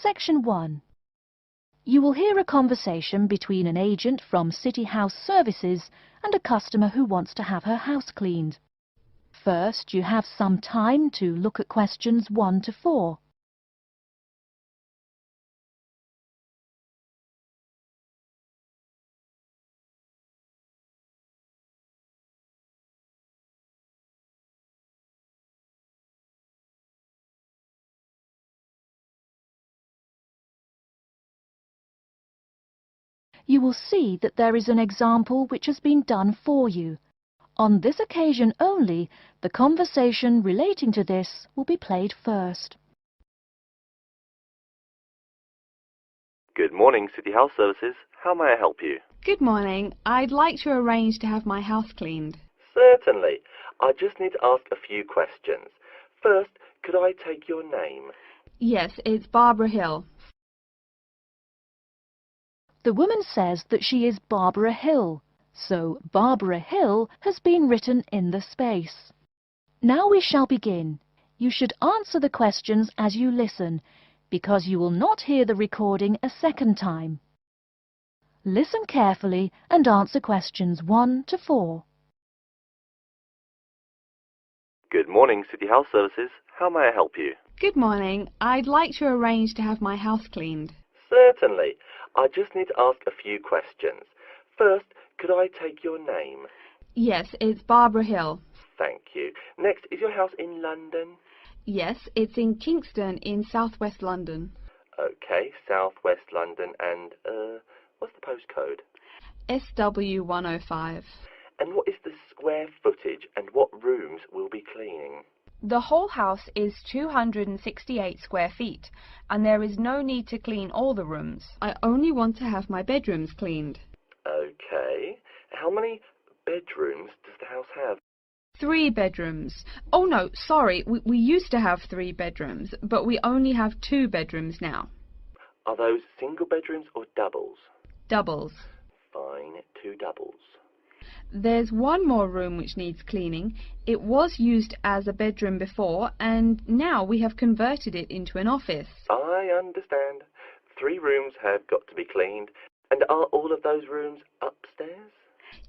Section 1. You will hear a conversation between an agent from City House Services and a customer who wants to have her house cleaned. First, you have some time to look at questions 1 to 4. You will see that there is an example which has been done for you. On this occasion only, the conversation relating to this will be played first. Good morning, City House Services. How may I help you? Good morning. I'd like to arrange to have my house cleaned. Certainly. I just need to ask a few questions. First, could I take your name? Yes, it's Barbara Hill. The woman says that she is Barbara Hill, so Barbara Hill has been written in the space. Now we shall begin. You should answer the questions as you listen, because you will not hear the recording a second time. Listen carefully and answer questions 1 to 4. Good morning, City House Services. How may I help you? Good morning. I'd like to arrange to have my house cleaned. Certainly. I just need to ask a few questions. First, could I take your name? Yes, it's Barbara Hill. Thank you. Next, is your house in London? Yes, it's in Kingston in southwest London. Okay, southwest London, and, what's the postcode? SW105. And what is the square footage and what rooms will be cleaning? The whole house is 268 square feet, and there is no need to clean all the rooms. I only want to have my bedrooms cleaned. Okay. How many bedrooms does the house have? 3 bedrooms. Oh no, sorry, we used to have 3 bedrooms, but we only have 2 bedrooms now. Are those single bedrooms or doubles? Doubles. Fine, 2 doubles. There's one more room which needs cleaning. It was used as a bedroom before, and now we have converted it into an office. I understand. 3 rooms have got to be cleaned. And are all of those rooms upstairs?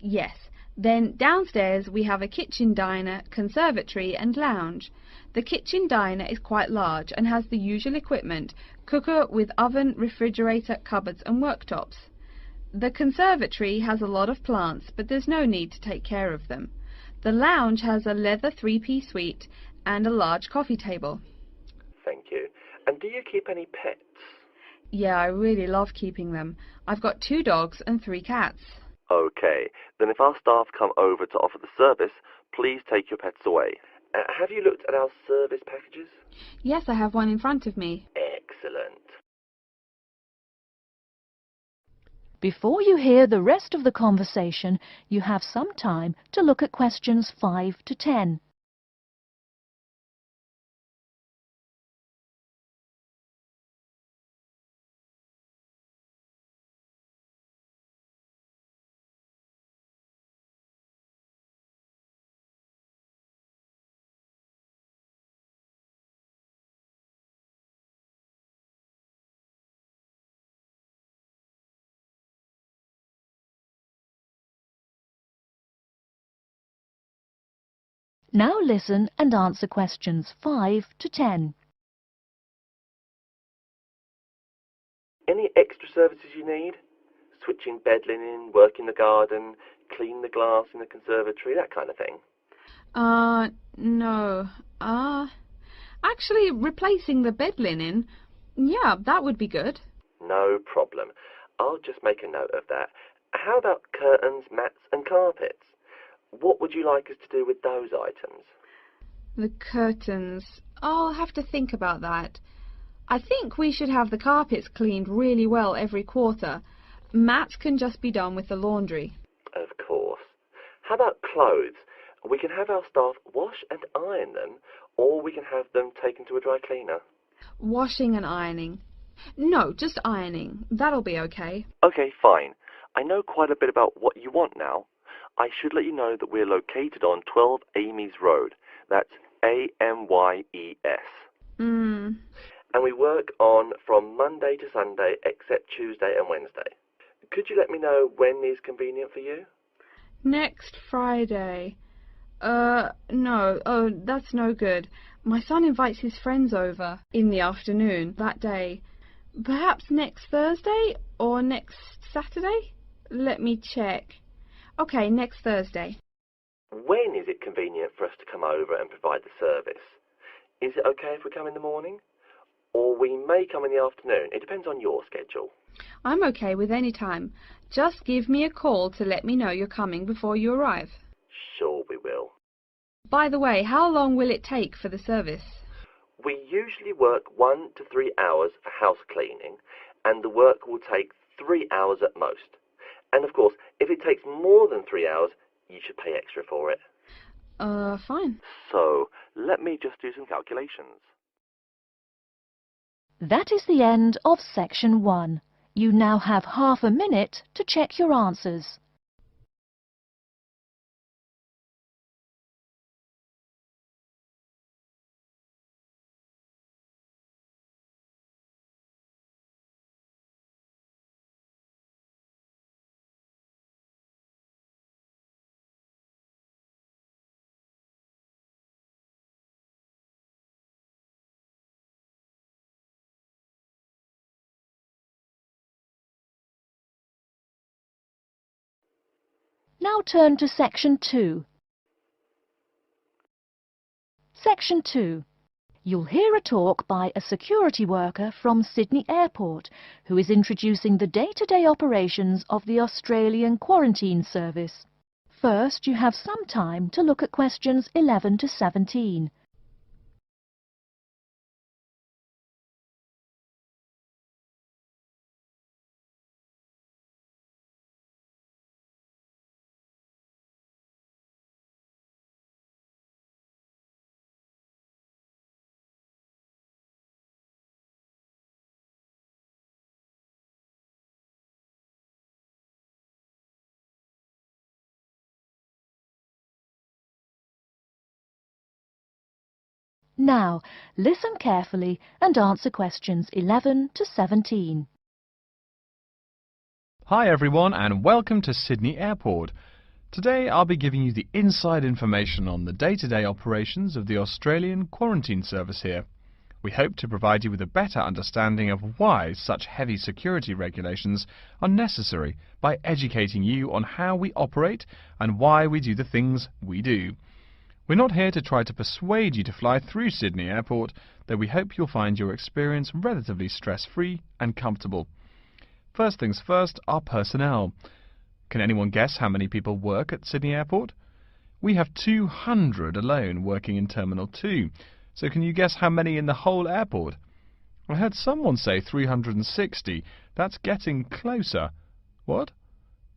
Yes. Then downstairs we have a kitchen diner, conservatory and lounge. The kitchen diner is quite large and has the usual equipment: cooker with oven, refrigerator, cupboards and worktops. The conservatory has a lot of plants, but there's no need to take care of them. The lounge has a leather 3-piece suite and a large coffee table. Thank you. And do you keep any pets? Yeah, I really love keeping them. I've got 2 dogs and 3 cats. Okay, then if our staff come over to offer the service, please take your pets away. Have you looked at our service packages? Yes, I have one in front of me. Excellent. Before you hear the rest of the conversation, you have some time to look at questions 5 to 10. Now listen and answer questions 5 to 10. Any extra services you need? Switching bed linen, work in the garden, clean the glass in the conservatory, that kind of thing? No. Actually, replacing the bed linen, yeah, that would be good. No problem. I'll just make a note of that. How about curtains, mats and carpets? What would you like us to do with those items? The curtains. I'll have to think about that. I think we should have the carpets cleaned really well every quarter. Mats can just be done with the laundry. Of course. How about clothes? We can have our staff wash and iron them, or we can have them taken to a dry cleaner. Washing and ironing. No, just ironing. That'll be okay. Okay, fine. I know quite a bit about what you want now. I should let you know that we're located on 12 Amy's Road. That's A-M-Y-E-S. and we work on from Monday to Sunday except Tuesday and Wednesday. Could you let me know when is convenient for you? Next Friday. No. Oh, that's no good. My son invites his friends over in the afternoon that day. Perhaps next Thursday or next Saturday? Let me check. Okay, next Thursday. When is it convenient for us to come over and provide the service? Is it okay if we come in the morning? Or we may come in the afternoon. It depends on your schedule. I'm okay with any time. Just give me a call to let me know you're coming before you arrive. Sure we will. By the way, how long will it take for the service? We usually work 1 to 3 hours for house cleaning, and the work will take 3 hours at most. And of course, if it takes more than 3 hours, you should pay extra for it. Fine. So, let me just do some calculations. That is the end of section 1. You now have half a minute to check your answers. Now turn to section 2. Section 2. You'll hear a talk by a security worker from Sydney Airport who is introducing the day-to-day operations of the Australian Quarantine Service. First, you have some time to look at questions 11 to 17. Now, listen carefully and answer questions 11 to 17. Hi everyone and welcome to Sydney Airport. Today I'll be giving you the inside information on the day-to-day operations of the Australian Quarantine Service here. We hope to provide you with a better understanding of why such heavy security regulations are necessary by educating you on how we operate and why we do the things we do. We're not here to try to persuade you to fly through Sydney Airport, though we hope you'll find your experience relatively stress-free and comfortable. First things first, our personnel. Can anyone guess how many people work at Sydney Airport? We have 200 alone working in Terminal 2, so can you guess how many in the whole airport? I heard someone say 360. That's getting closer. What?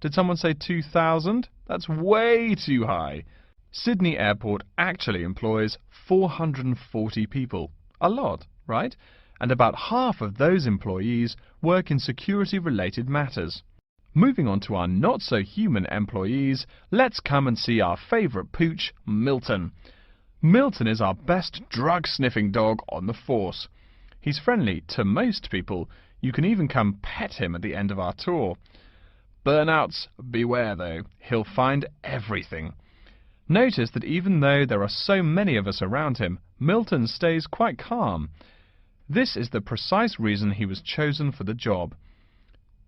Did someone say 2,000? That's way too high. Sydney Airport actually employs 440 people. A lot, right? And about half of those employees work in security-related matters. Moving on to our not-so-human employees, let's come and see our favourite pooch, Milton. Milton is our best drug-sniffing dog on the force. He's friendly to most people. You can even come pet him at the end of our tour. Burnouts, beware though. He'll find everything. Notice that even though there are so many of us around him, Milton stays quite calm. This is the precise reason he was chosen for the job.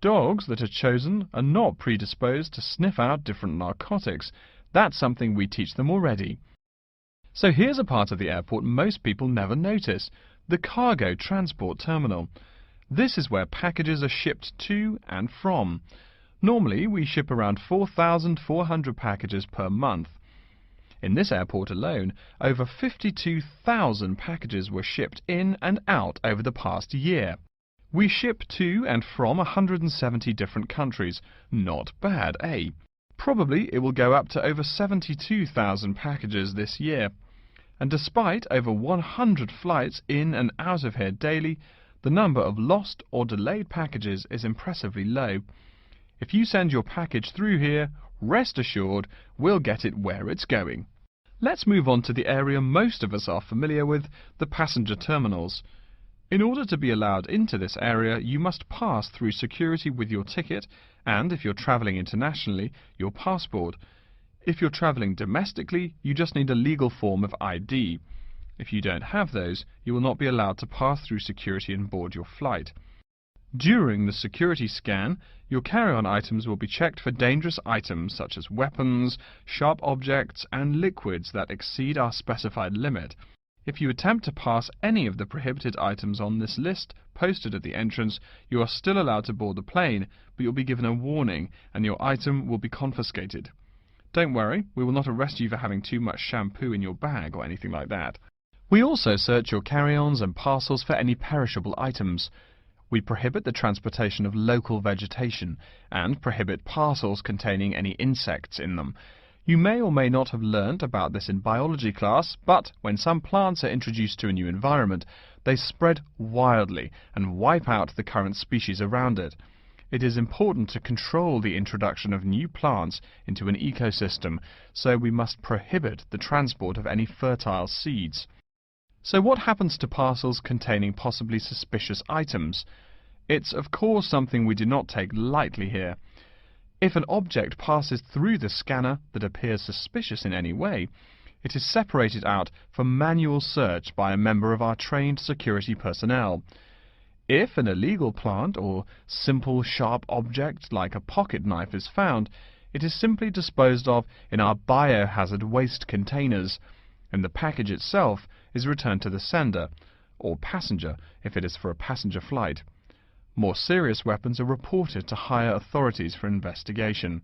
Dogs that are chosen are not predisposed to sniff out different narcotics. That's something we teach them already. So here's a part of the airport most people never notice, the cargo transport terminal. This is where packages are shipped to and from. Normally we ship around 4,400 packages per month. In this airport alone, over 52,000 packages were shipped in and out over the past year. We ship to and from 170 different countries. Not bad, eh? Probably it will go up to over 72,000 packages this year. And despite over 100 flights in and out of here daily, the number of lost or delayed packages is impressively low. If you send your package through here, rest assured we'll get it where it's going. Let's move on to the area most of us are familiar with, the passenger terminals. In order to be allowed into this area, you must pass through security with your ticket and, if you're travelling internationally, your passport. If you're travelling domestically, you just need a legal form of ID. If you don't have those, you will not be allowed to pass through security and board your flight. During the security scan, your carry-on items will be checked for dangerous items such as weapons, sharp objects and liquids that exceed our specified limit. If you attempt to pass any of the prohibited items on this list posted at the entrance, you are still allowed to board the plane, but you'll be given a warning and your item will be confiscated. Don't worry, we will not arrest you for having too much shampoo in your bag or anything like that. We also search your carry-ons and parcels for any perishable items. We prohibit the transportation of local vegetation and prohibit parcels containing any insects in them. You may or may not have learnt about this in biology class, but when some plants are introduced to a new environment, they spread wildly and wipe out the current species around it. It is important to control the introduction of new plants into an ecosystem, so we must prohibit the transport of any fertile seeds. So what happens to parcels containing possibly suspicious items? It's of course something we do not take lightly here. If an object passes through the scanner that appears suspicious in any way, it is separated out for manual search by a member of our trained security personnel. If an illegal plant or simple sharp object like a pocket knife is found, it is simply disposed of in our biohazard waste containers, and the package itself is returned to the sender, or passenger if it is for a passenger flight. More serious weapons are reported to higher authorities for investigation.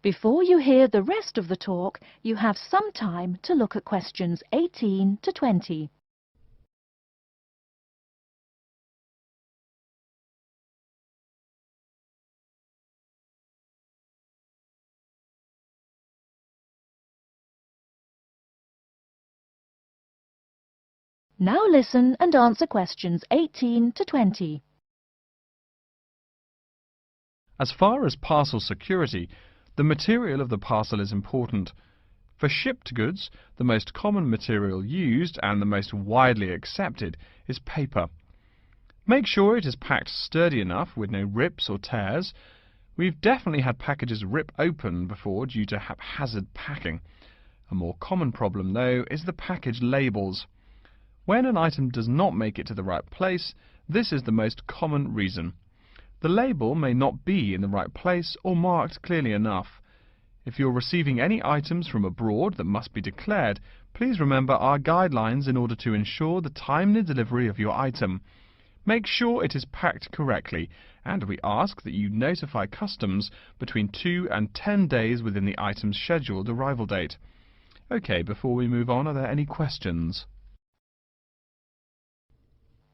Before you hear the rest of the talk, you have some time to look at questions 18 to 20. Now listen and answer questions 18 to 20. As far as parcel security, the material of the parcel is important. For shipped goods, the most common material used and the most widely accepted is paper. Make sure it is packed sturdy enough with no rips or tears. We've definitely had packages rip open before due to haphazard packing. A more common problem, though, is the package labels. When an item does not make it to the right place, this is the most common reason. The label may not be in the right place or marked clearly enough. If you're receiving any items from abroad that must be declared, please remember our guidelines in order to ensure the timely delivery of your item. Make sure it is packed correctly, and we ask that you notify customs between 2 and 10 days within the item's scheduled arrival date. OK, before we move on, are there any questions?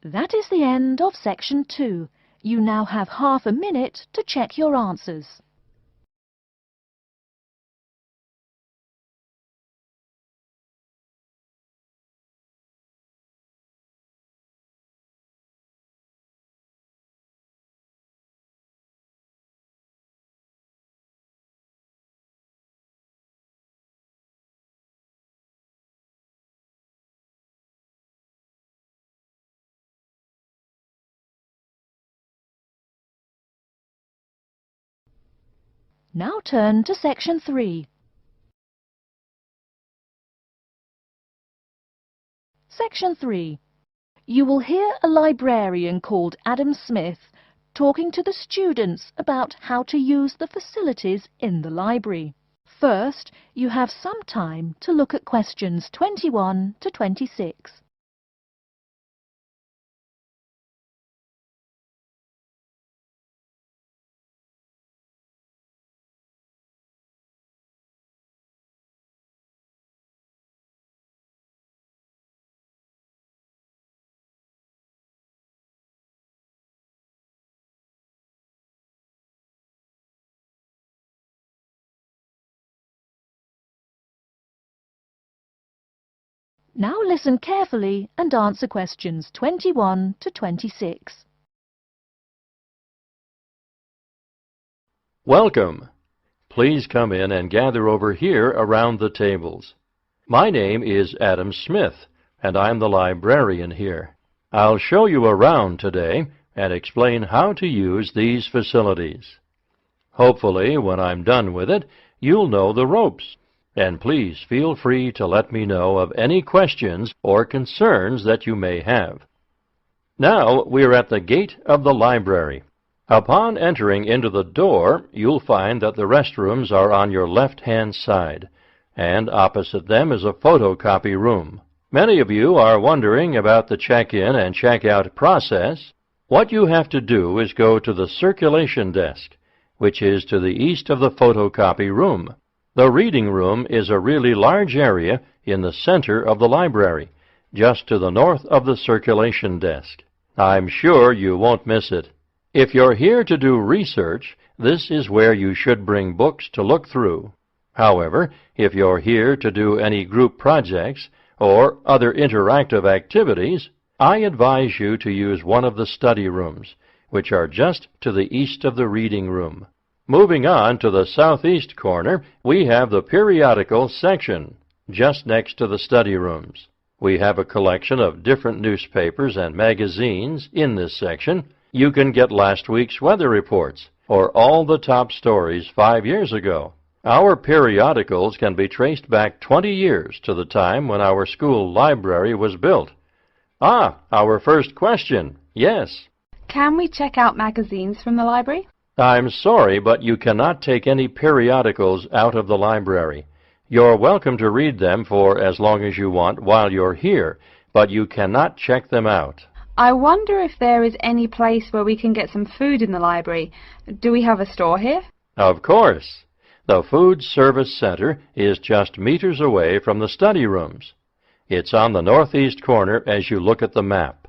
That is the end of section 2. You now have half a minute to check your answers. Now turn to section 3. Section 3. You will hear a librarian called Adam Smith talking to the students about how to use the facilities in the library. First, you have some time to look at questions 21 to 26. Now listen carefully and answer questions 21 to 26. Welcome. Please come in and gather over here around the tables. My name is Adam Smith, and I'm the librarian here. I'll show you around today and explain how to use these facilities. Hopefully, when I'm done with it, you'll know the ropes. And please feel free to let me know of any questions or concerns that you may have. Now we're at the gate of the library. Upon entering into the door, you'll find that the restrooms are on your left-hand side, and opposite them is a photocopy room. Many of you are wondering about the check-in and check-out process. What you have to do is go to the circulation desk, which is to the east of the photocopy room. The reading room is a really large area in the center of the library, just to the north of the circulation desk. I'm sure you won't miss it. If you're here to do research, this is where you should bring books to look through. However, if you're here to do any group projects or other interactive activities, I advise you to use one of the study rooms, which are just to the east of the reading room. Moving on to the southeast corner, we have the periodical section, just next to the study rooms. We have a collection of different newspapers and magazines in this section. You can get last week's weather reports, or all the top stories 5 years ago. Our periodicals can be traced back 20 years to the time when our school library was built. Our first question. Yes. Can we check out magazines from the library? I'm sorry, but you cannot take any periodicals out of the library. You're welcome to read them for as long as you want while you're here, but you cannot check them out. I wonder if there is any place where we can get some food in the library. Do we have a store here? Of course. The Food Service Center is just meters away from the study rooms. It's on the northeast corner as you look at the map.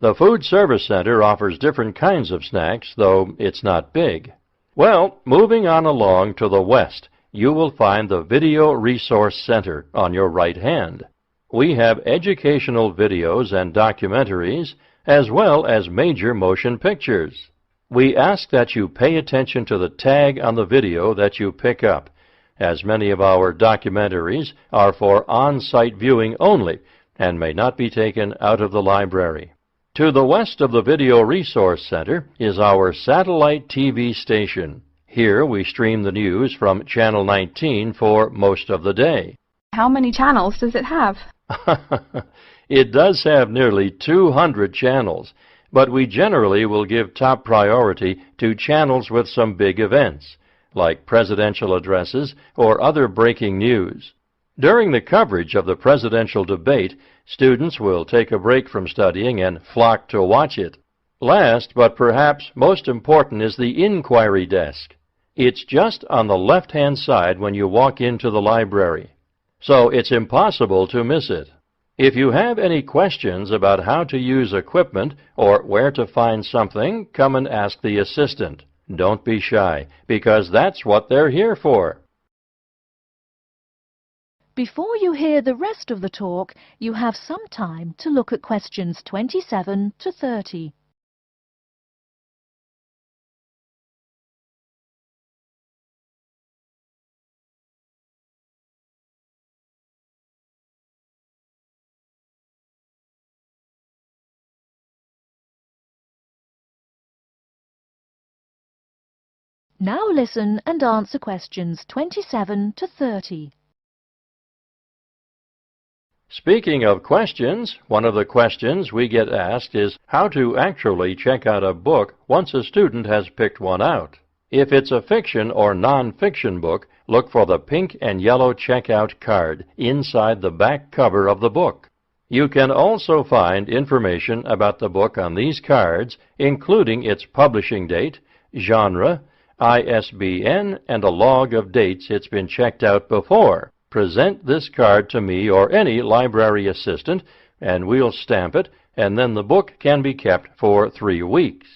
The Food Service Center offers different kinds of snacks, though it's not big. Well, moving on along to the west, you will find the Video Resource Center on your right hand. We have educational videos and documentaries, as well as major motion pictures. We ask that you pay attention to the tag on the video that you pick up, as many of our documentaries are for on-site viewing only and may not be taken out of the library. To the west of the Video Resource Center is our satellite TV station. Here we stream the news from Channel 19 for most of the day. How many channels does it have? It does have nearly 200 channels, but we generally will give top priority to channels with some big events, like presidential addresses or other breaking news. During the coverage of the presidential debate, students will take a break from studying and flock to watch it. Last, but perhaps most important, is the inquiry desk. It's just on the left-hand side when you walk into the library, so it's impossible to miss it. If you have any questions about how to use equipment or where to find something, come and ask the assistant. Don't be shy, because that's what they're here for. Before you hear the rest of the talk, you have some time to look at questions 27 to 30. Now listen and answer questions 27 to 30. Speaking of questions, one of the questions we get asked is how to actually check out a book once a student has picked one out. If it's a fiction or non-fiction book, look for the pink and yellow checkout card inside the back cover of the book. You can also find information about the book on these cards, including its publishing date, genre, ISBN, and a log of dates it's been checked out before. Present this card to me or any library assistant, and we'll stamp it, and then the book can be kept for 3 weeks.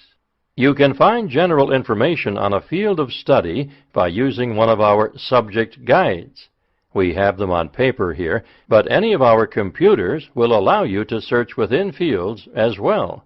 You can find general information on a field of study by using one of our subject guides. We have them on paper here, but any of our computers will allow you to search within fields as well.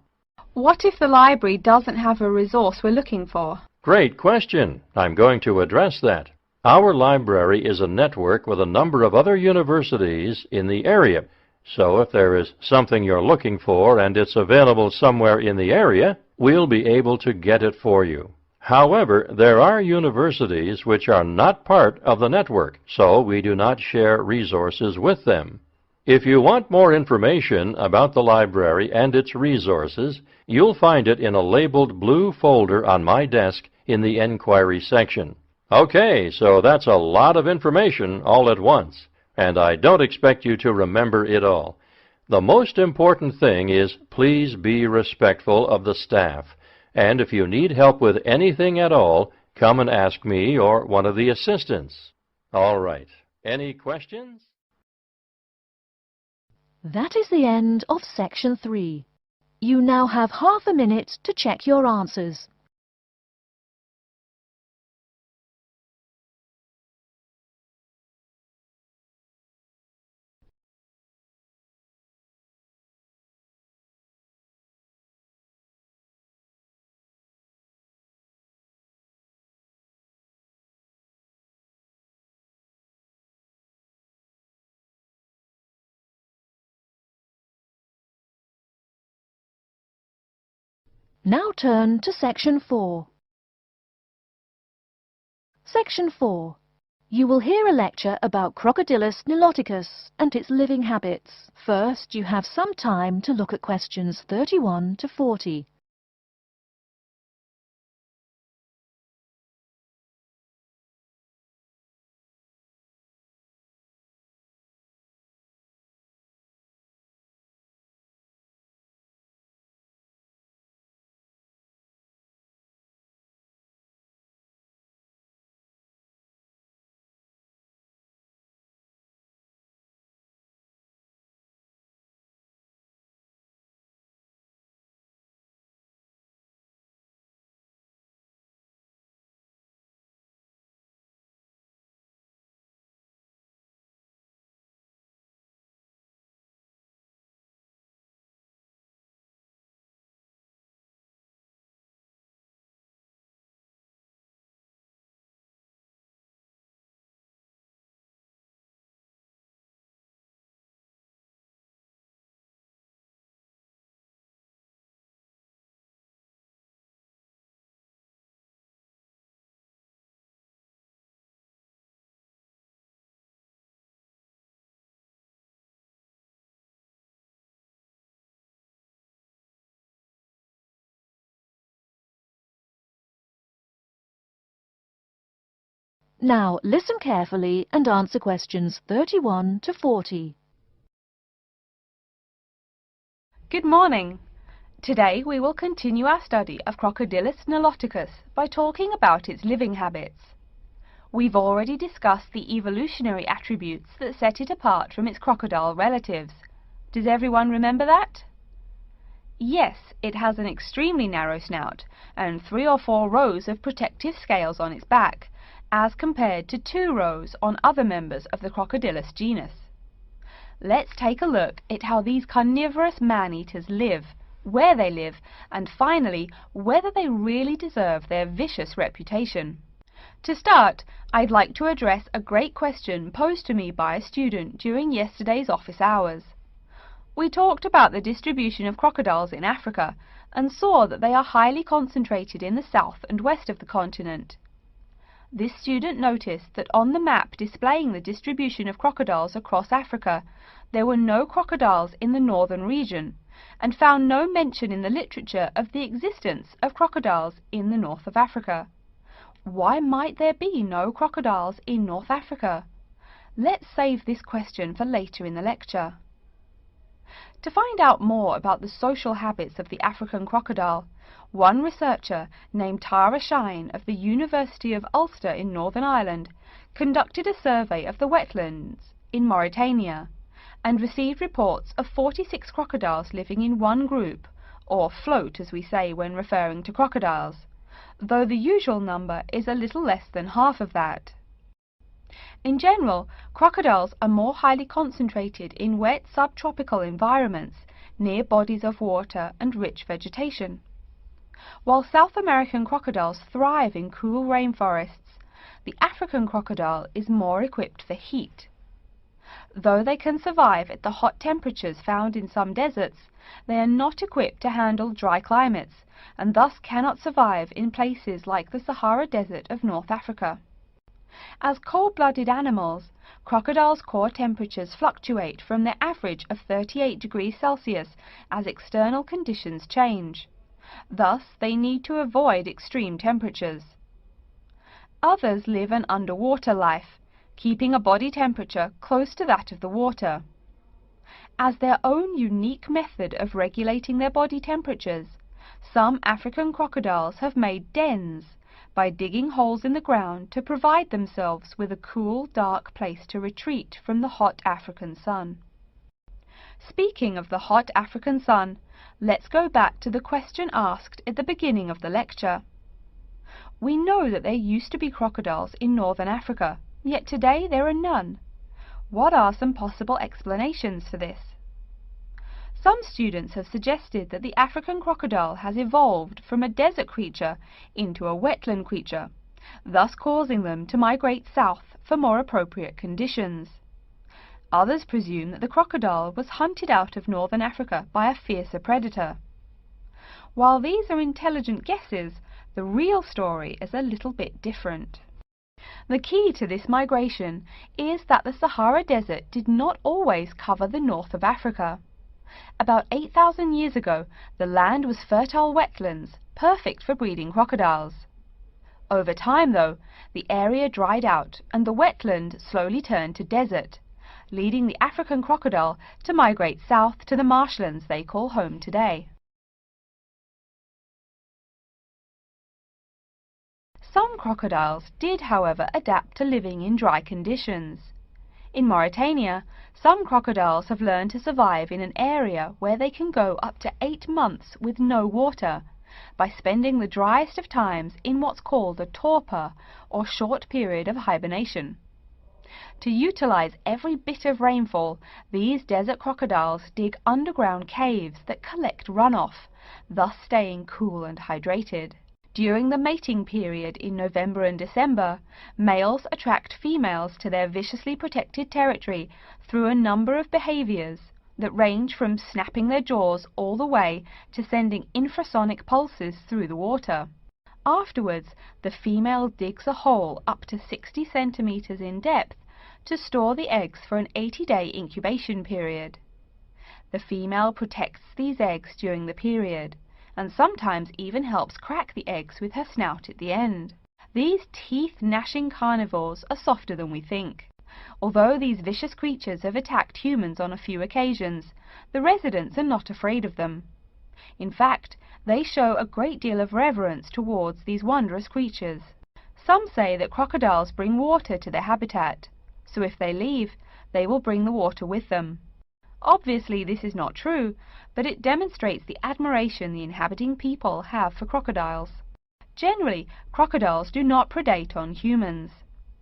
What if the library doesn't have a resource we're looking for? Great question. I'm going to address that. Our library is a network with a number of other universities in the area, So if there is something you're looking for and it's available somewhere in the area, we'll be able to get it for you. However, there are universities which are not part of the network, so we do not share resources with them. If you want more information about the library and its resources, you'll find it in a labeled blue folder on my desk in the Enquiry section. Okay, so that's a lot of information all at once, and I don't expect you to remember it all. The most important thing is please be respectful of the staff, and if you need help with anything at all, come and ask me or one of the assistants. All right, any questions? That is the end of Section 3. You now have half a minute to check your answers. Now turn to Section 4. Section 4. You will hear a lecture about Crocodylus niloticus and its living habits. First, you have some time to look at questions 31 to 40. Now listen carefully and answer questions 31 to 40. Good morning. Today we will continue our study of Crocodylus niloticus by talking about its living habits. We've already discussed the evolutionary attributes that set it apart from its crocodile relatives. Does everyone remember that? Yes, it has an extremely narrow snout and 3 or 4 rows of protective scales on its back, as compared to 2 rows on other members of the Crocodylus genus. Let's take a look at how these carnivorous man-eaters live, where they live, and finally, whether they really deserve their vicious reputation. To start, I'd like to address a great question posed to me by a student during yesterday's office hours. We talked about the distribution of crocodiles in Africa and saw that they are highly concentrated in the south and west of the continent. This student noticed that on the map displaying the distribution of crocodiles across Africa, there were no crocodiles in the northern region, and found no mention in the literature of the existence of crocodiles in the north of Africa. Why might there be no crocodiles in North Africa? Let's save this question for later in the lecture. To find out more about the social habits of the African crocodile, one researcher named Tara Shine of the University of Ulster in Northern Ireland conducted a survey of the wetlands in Mauritania and received reports of 46 crocodiles living in one group, or float as we say when referring to crocodiles, though the usual number is a little less than half of that. In general, crocodiles are more highly concentrated in wet subtropical environments near bodies of water and rich vegetation. While South American crocodiles thrive in cool rainforests, the African crocodile is more equipped for heat. Though they can survive at the hot temperatures found in some deserts, they are not equipped to handle dry climates and thus cannot survive in places like the Sahara Desert of North Africa. As cold-blooded animals, crocodiles' core temperatures fluctuate from their average of 38 degrees Celsius as external conditions change. Thus, they need to avoid extreme temperatures. Others live an underwater life, keeping a body temperature close to that of the water. As their own unique method of regulating their body temperatures, some African crocodiles have made dens by digging holes in the ground to provide themselves with a cool, dark place to retreat from the hot African sun. Speaking of the hot African sun, let's go back to the question asked at the beginning of the lecture. We know that there used to be crocodiles in northern Africa, yet today there are none. What are some possible explanations for this? Some students have suggested that the African crocodile has evolved from a desert creature into a wetland creature, thus causing them to migrate south for more appropriate conditions. Others presume that the crocodile was hunted out of northern Africa by a fiercer predator. While these are intelligent guesses, the real story is a little bit different. The key to this migration is that the Sahara Desert did not always cover the north of Africa. About 8,000 years ago, the land was fertile wetlands, perfect for breeding crocodiles. Over time, though, the area dried out and the wetland slowly turned to desert, leading the African crocodile to migrate south to the marshlands they call home today. Some crocodiles did, however, adapt to living in dry conditions. In Mauritania, some crocodiles have learned to survive in an area where they can go up to 8 months with no water, by spending the driest of times in what's called a torpor, or short period of hibernation. To utilize every bit of rainfall, these desert crocodiles dig underground caves that collect runoff, thus staying cool and hydrated. During the mating period in November and December, males attract females to their viciously protected territory through a number of behaviors that range from snapping their jaws all the way to sending infrasonic pulses through the water. Afterwards, the female digs a hole up to 60 centimeters in depth to store the eggs for an 80-day incubation period. The female protects these eggs during the period, and sometimes even helps crack the eggs with her snout at the end. These teeth-gnashing carnivores are softer than we think. Although these vicious creatures have attacked humans on a few occasions, the residents are not afraid of them. In fact, they show a great deal of reverence towards these wondrous creatures. Some say that crocodiles bring water to their habitat, so if they leave, they will bring the water with them. Obviously this is not true, but it demonstrates the admiration the inhabiting people have for crocodiles. Generally, crocodiles do not predate on humans.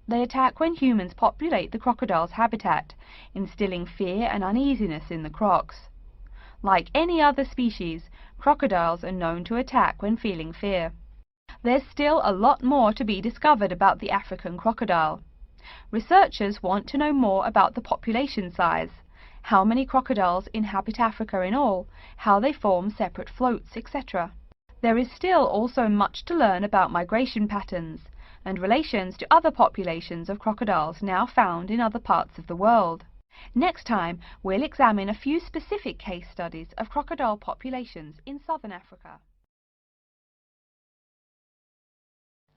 They attack when humans populate the crocodile's habitat, instilling fear and uneasiness in the crocs. Like any other species, crocodiles are known to attack when feeling fear. There's still a lot more to be discovered about the African crocodile. Researchers want to know more about the population size, how many crocodiles inhabit Africa in all, how they form separate floats, etc. There is still also much to learn about migration patterns and relations to other populations of crocodiles now found in other parts of the world. Next time, we'll examine a few specific case studies of crocodile populations in southern Africa.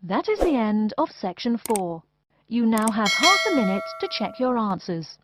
That is the end of section 4. You now have half a minute to check your answers.